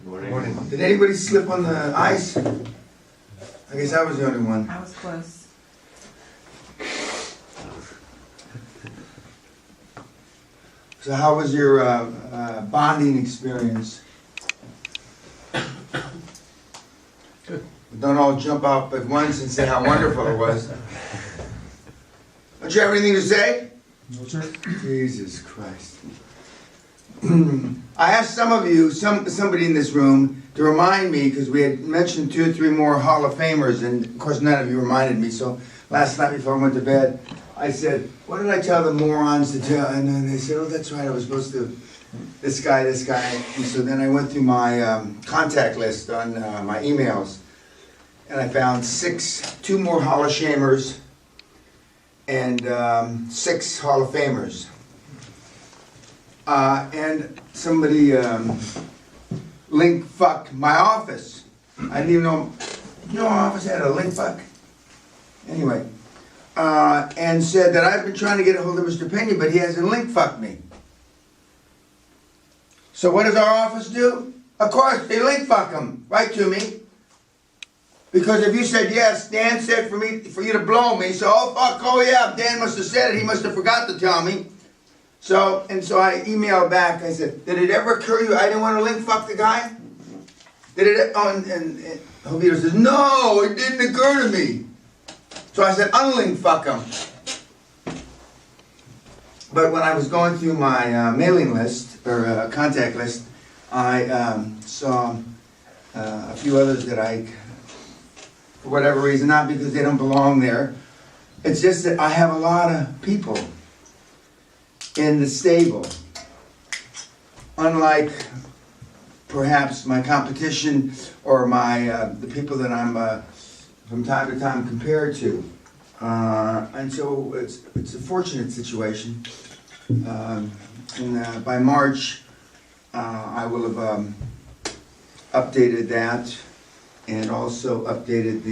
Morning. Did anybody slip on the ice? I guess I was the only one. I was close. So how was your bonding experience? Good. Don't all jump up at once and say how wonderful it was. Don't you have anything to say? No, sir. Jesus Christ. I asked some of you, somebody in this room, to remind me, because we had mentioned 2 or 3 more Hall of Famers, and of course none of you reminded me, so last night before I went to bed, I said, what did I tell the morons to tell? And then they said, oh, that's right, I was supposed to, this guy. And so then I went through my contact list on my emails, and I found 2 more Hall of Shamers, and 6 Hall of Famers. And somebody link fucked my office. I didn't even know my office had a link fuck. Anyway, and said that I've been trying to get a hold of Mr. Peña, but he hasn't link fucked me. So what does our office do? Of course, they link fuck him right to me. Because if you said yes, Dan said for you to blow me, so oh yeah, Dan must have said it, he must have forgot to tell me. So I emailed back, I said, did it ever occur to you I didn't want to link fuck the guy? Did it, and Jovito says, no, it didn't occur to me. So I said, unlink fuck him. But when I was going through my mailing list, or contact list, I saw a few others that I, for whatever reason, not because they don't belong there, it's just that I have a lot of people in the stable. Unlike perhaps my competition or the people that I'm from time to time compared to. And so it's a fortunate situation. And by March, I will have updated that and also updated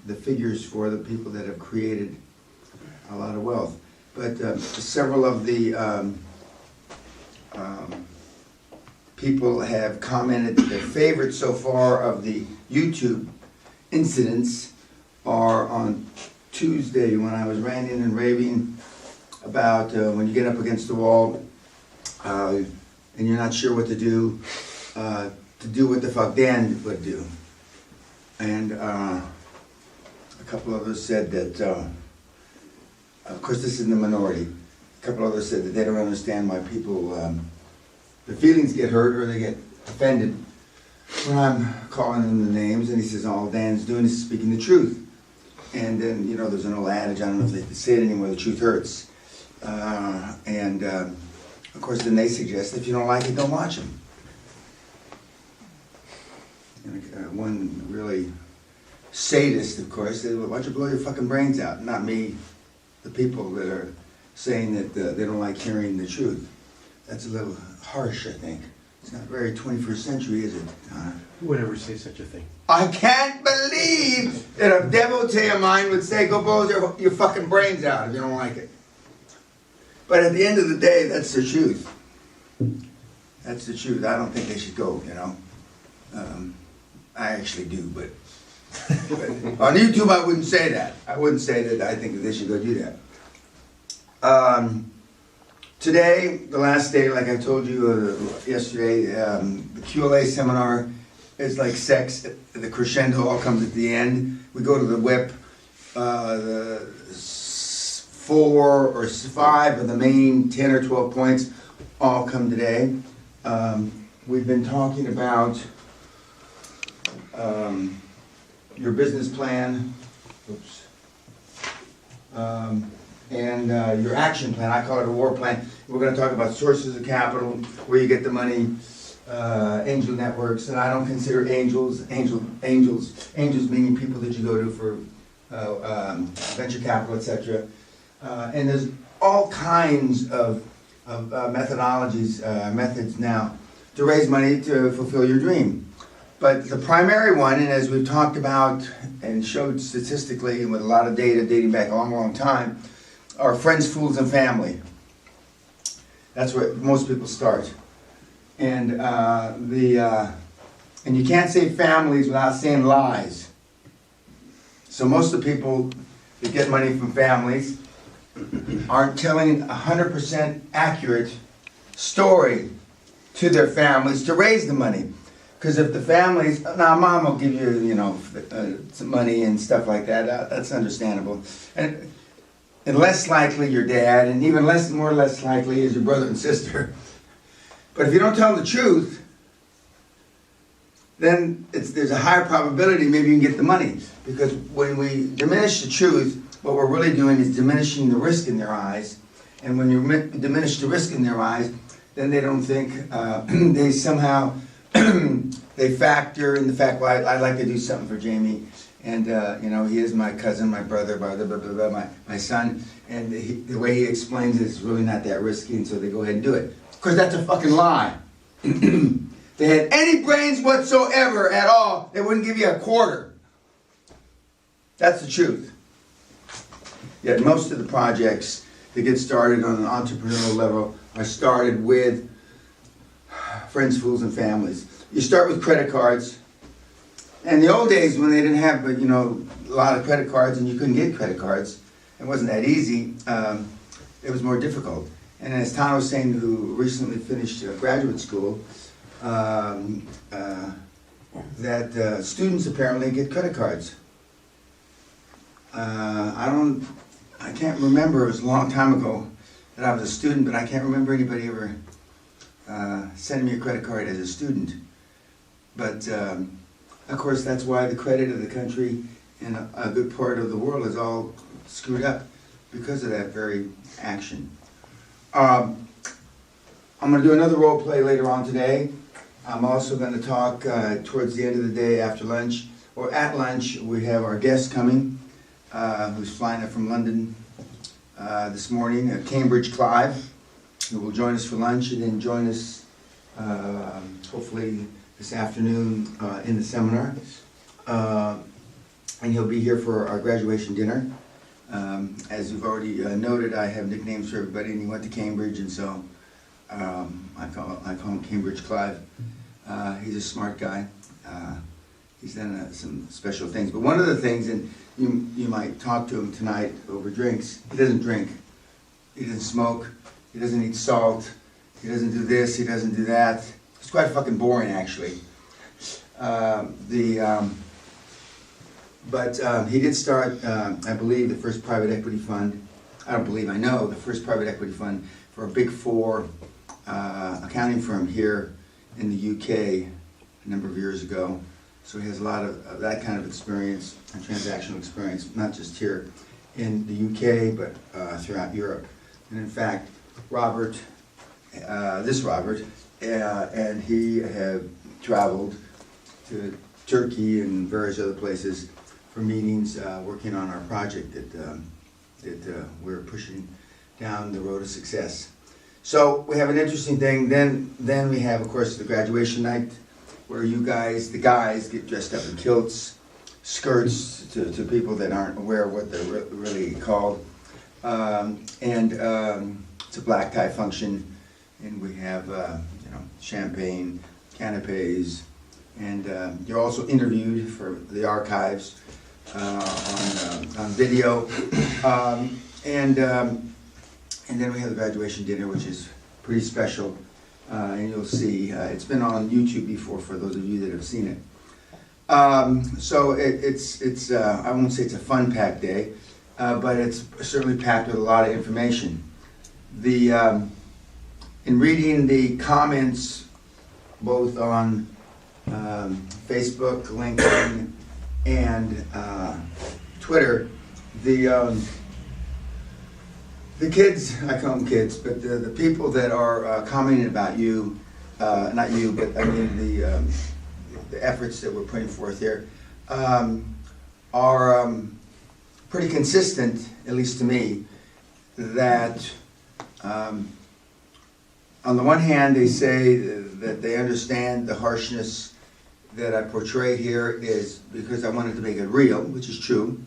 the figures for the people that have created a lot of wealth. But several of the people have commented that their favorites so far of the YouTube incidents are on Tuesday when I was ranting and raving about when you get up against the wall and you're not sure what to do what the fuck Dan would do. And a couple others said that of course, this is in the minority. A couple others said that they don't understand why people, their feelings get hurt or they get offended when I'm calling them the names. And he says, all Dan's doing is speaking the truth. And then, you know, there's an old adage, I don't know if they can say it anymore, the truth hurts. Of course, then they suggest if you don't like it, don't watch them. And one really sadist, of course, said, well, why don't you blow your fucking brains out? Not me. The people that are saying that they don't like hearing the truth. That's a little harsh, I think. It's not very 21st century, is it? Who would ever say such a thing? I can't believe that a devotee of mine would say, go blow your fucking brains out if you don't like it. But at the end of the day, that's the truth. That's the truth. I don't think they should go, you know. I actually do, but on YouTube, I wouldn't say that. I wouldn't say that I think that they should go do that. Today, the last day, like I told you yesterday, the QLA seminar is like sex. The crescendo all comes at the end. We go to the whip. The 4 or 5 of the main 10 or 12 points all come today. We've been talking about your business plan, and your action plan. I call it a war plan. We're going to talk about sources of capital, where you get the money, angel networks, and I don't consider angels meaning people that you go to for venture capital, etc. And there's all kinds of methodologies, methods now to raise money to fulfill your dream. But the primary one, and as we've talked about and showed statistically and with a lot of data dating back a long, long time, are friends, fools, and family. That's where most people start. And the And you can't say families without saying lies. So most of the people that get money from families aren't telling 100% accurate story to their families to raise the money. Because if the families, now mom will give you, you know, some money and stuff like that, that's understandable. And less likely your dad, and even more or less likely is your brother and sister. But if you don't tell the truth, then there's a higher probability maybe you can get the money. Because when we diminish the truth, what we're really doing is diminishing the risk in their eyes. And when you diminish the risk in their eyes, then they don't think, they somehow, they factor in the fact, well, I'd like to do something for Jamie. And, you know, he is my cousin, my brother, blah, blah, blah, blah, my son. And the way he explains it is really not that risky, and so they go ahead and do it. Because that's a fucking lie. They had any brains whatsoever at all, they wouldn't give you a quarter. That's the truth. Yet most of the projects that get started on an entrepreneurial level are started with friends, fools, and families. You start with credit cards. And the old days when they didn't have, you know, a lot of credit cards and you couldn't get credit cards, it wasn't that easy. It was more difficult. And as Tom was saying, who recently finished graduate school, that students apparently get credit cards. I can't remember, it was a long time ago that I was a student, but I can't remember anybody ever sending me a credit card as a student. But of course, that's why the credit of the country and a good part of the world is all screwed up because of that very action. I'm going to do another role play later on today. I'm also going to talk towards the end of the day after lunch, or at lunch. We have our guest coming, who's flying up from London this morning, Cambridge Clive, who will join us for lunch and then join us hopefully this afternoon in the seminar. And he'll be here for our graduation dinner. As you've already noted, I have nicknames for everybody, and he went to Cambridge, and so I call him Cambridge Clive. He's a smart guy. He's done some special things. But one of the things, and you might talk to him tonight over drinks, he doesn't drink. He doesn't smoke. He doesn't eat salt. He doesn't do this. He doesn't do that. It's quite fucking boring, actually. But he did start, I believe, the first private equity fund. I know the first private equity fund for a Big Four accounting firm here in the UK a number of years ago. So he has a lot of that kind of experience and transactional experience, not just here in the UK, but throughout Europe. And in fact, Robert, and he have traveled to Turkey and various other places for meetings, working on our project that we're pushing down the road of success. So we have an interesting thing. Then we have, of course, the graduation night, where you guys, the guys, get dressed up in kilts, skirts, to people that aren't aware of what they're really called. It's a black tie function, and we have champagne, canapes, and you're also interviewed for the archives on video, and then we have the graduation dinner, which is pretty special, and you'll see it's been on YouTube before for those of you that have seen it. So it's I won't say it's a fun-packed day, but it's certainly packed with a lot of information. In reading the comments both on Facebook, LinkedIn, and Twitter, the kids, I call them kids, but the people that are commenting about you, not you, but I mean the efforts that we're putting forth here, are pretty consistent, at least to me, that on the one hand, they say that they understand the harshness that I portray here is because I wanted to make it real, which is true.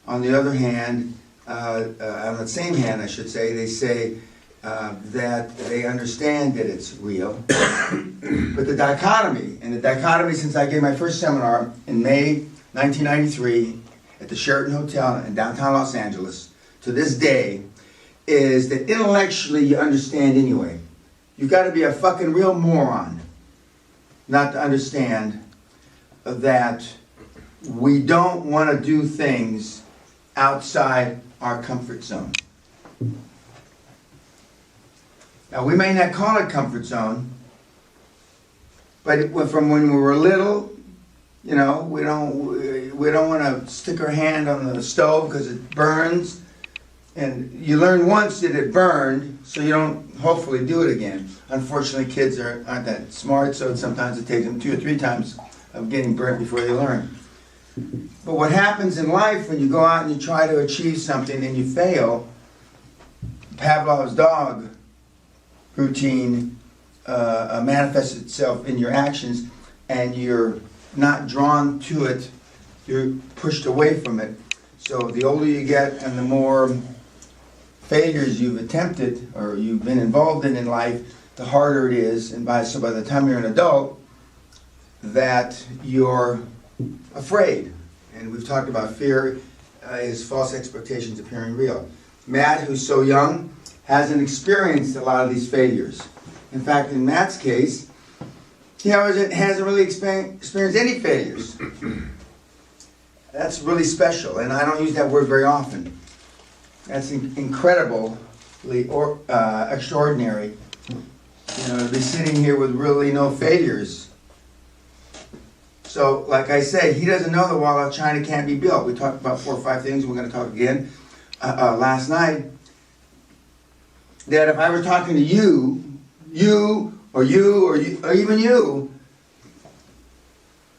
On the other hand, on the same hand, I should say, they say that they understand that it's real. But the dichotomy, since I gave my first seminar in May 1993 at the Sheraton Hotel in downtown Los Angeles, to this day, is that intellectually you understand anyway. You've got to be a fucking real moron not to understand that we don't want to do things outside our comfort zone. Now, we may not call it comfort zone, but from when we were little, you know, we don't want to stick our hand on the stove because it burns. And you learn once that it burned, so you don't hopefully do it again. Unfortunately, kids aren't that smart, so sometimes it takes them 2 or 3 times of getting burnt before they learn. But what happens in life when you go out and you try to achieve something and you fail, Pavlov's dog routine manifests itself in your actions, and you're not drawn to it, you're pushed away from it. So the older you get and the more failures you've attempted or you've been involved in life, the harder it is, and so by the time you're an adult, that you're afraid. And we've talked about fear is false expectations appearing real. Matt, who's so young, hasn't experienced a lot of these failures. In fact, in Matt's case, he hasn't really experienced any failures. That's really special, and I don't use that word very often. That's incredibly extraordinary. You know, to be sitting here with really no failures. So, like I say, he doesn't know the wall of China can't be built. We talked about 4 or 5 things. We're going to talk again last night. That if I were talking to you, or even you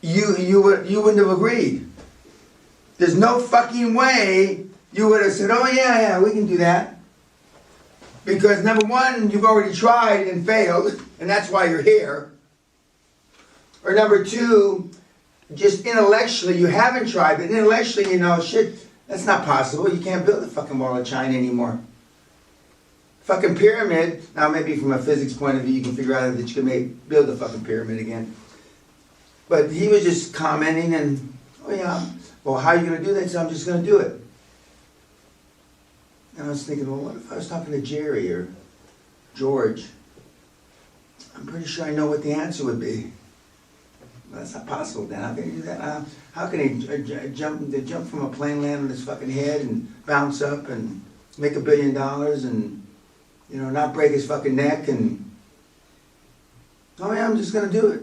wouldn't have agreed. There's no fucking way you would have said, oh yeah, we can do that. Because number one, you've already tried and failed, and that's why you're here. Or number two, just intellectually, you haven't tried, but intellectually, you know, shit, that's not possible. You can't build the fucking wall of China anymore. Fucking pyramid, now maybe from a physics point of view, you can figure out that you can build the fucking pyramid again. But he was just commenting and, oh yeah, well, how are you going to do that? So I'm just going to do it. And I was thinking, well, what if I was talking to Jerry or George? I'm pretty sure I know what the answer would be. Well, that's not possible, Dan. How can he do that? How can he jump from a plane, land on his fucking head and bounce up and make $1 billion and, you know, not break his fucking neck and, oh yeah, I'm just going to do it.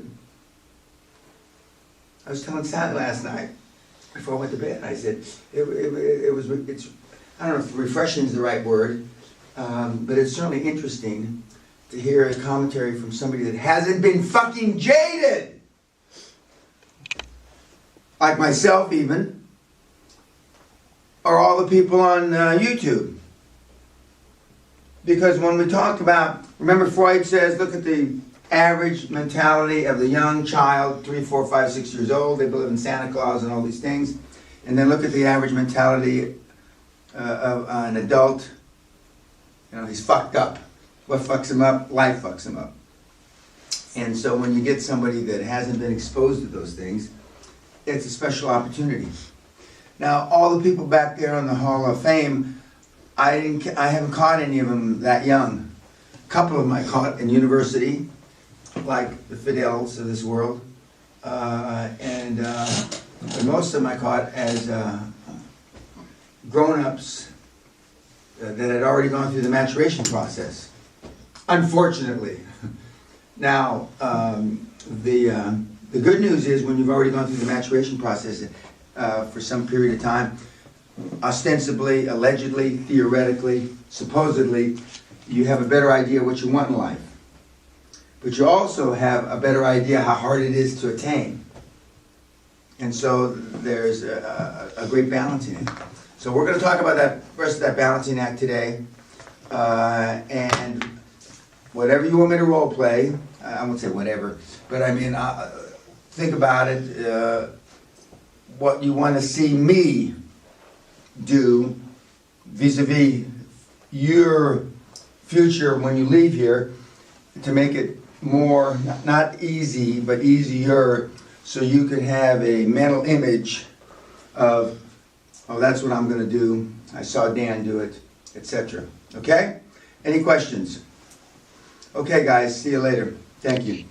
I was telling Sally last night before I went to bed. I said, it's I don't know if refreshing is the right word, but it's certainly interesting to hear a commentary from somebody that hasn't been fucking jaded. Like myself even, or all the people on YouTube. Because when we talk about, remember Freud says, look at the average mentality of the young child, 3, 4, 5, 6 years old. They believe in Santa Claus and all these things. And then look at the average mentality of an adult. You know, he's fucked up. What fucks him up? Life fucks him up. And so when you get somebody that hasn't been exposed to those things, it's a special opportunity. Now, all the people back there on the Hall of Fame, I haven't caught any of them that young. A couple of them I caught in university, like the Fidels of this world, but most of them I caught as grown-ups that had already gone through the maturation process. Unfortunately. Now, the good news is when you've already gone through the maturation process for some period of time, ostensibly, allegedly, theoretically, supposedly, you have a better idea what you want in life. But you also have a better idea how hard it is to attain. And so there's a great balancing act. So we're going to talk about that rest of that balancing act today. And whatever you want me to role play, I won't say whatever, but I mean, think about it, what you want to see me do vis-a-vis your future when you leave here to make it more, not easy, but easier, so you can have a mental image of, oh, that's what I'm gonna do, I saw Dan do it, etc. Okay? Any questions? Okay, guys, see you later. Thank you.